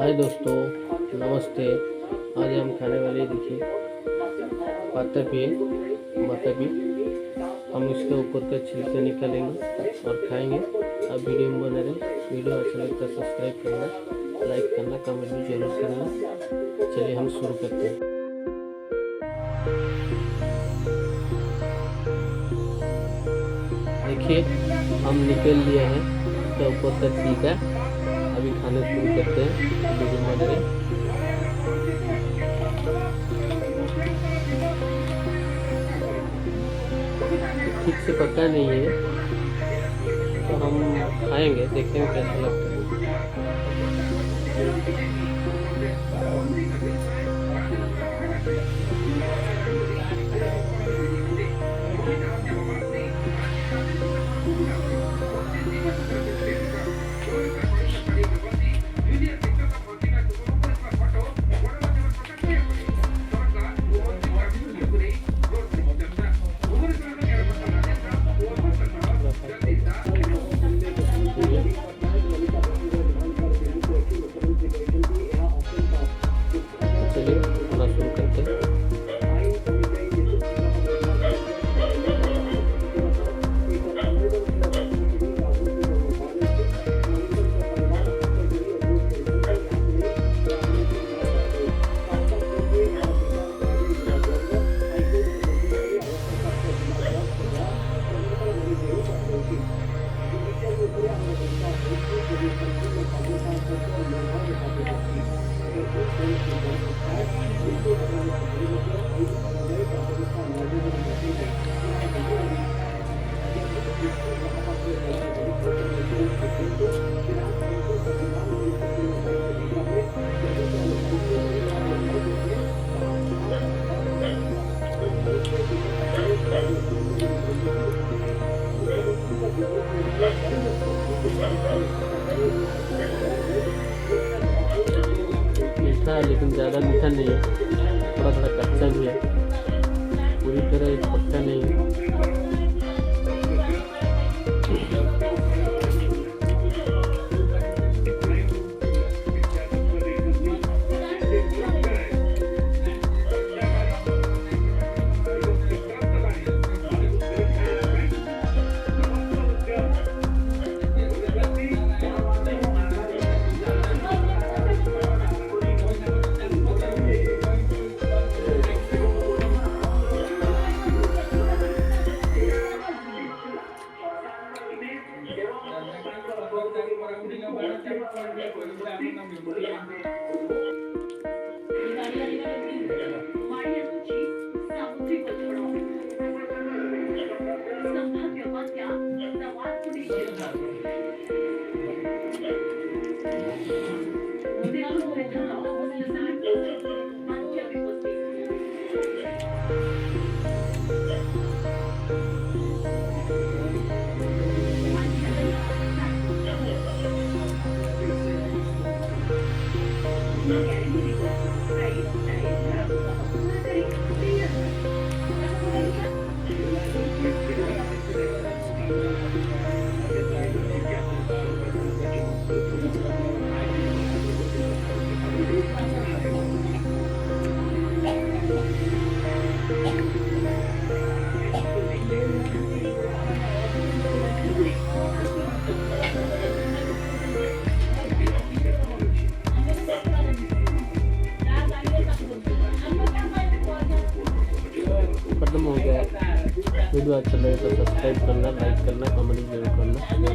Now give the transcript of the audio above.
हाय दोस्तों, नमस्ते। आज हम खाने वाले देखिए पत्ता भी हम उसके ऊपर का छिलके निकालेंगे और खाएंगे। अब वीडियो में बने रहे। वीडियो अच्छा लगता है सब्सक्राइब करना, लाइक करना, कमेंट भी जरूर करना। चलिए हम शुरू करते हैं। देखिए हम निकल लिए हैं इसके ऊपर का छिलका। अभी खाने शुरू करते हैं। वीडियो बने रहे। ठीक से पका नहीं है तो हम खाएंगे, देखेंगे कैसा लगता है। मीठा है लेकिन ज़्यादा मीठा नहीं है, थोड़ा थोड़ा कच्चा भी है, पूरी तरह पक्का नहीं है। खत्म हो गया। वीडियो अच्छा लगे तो सब्सक्राइब करना, लाइक करना, कमेंट जरूर करना।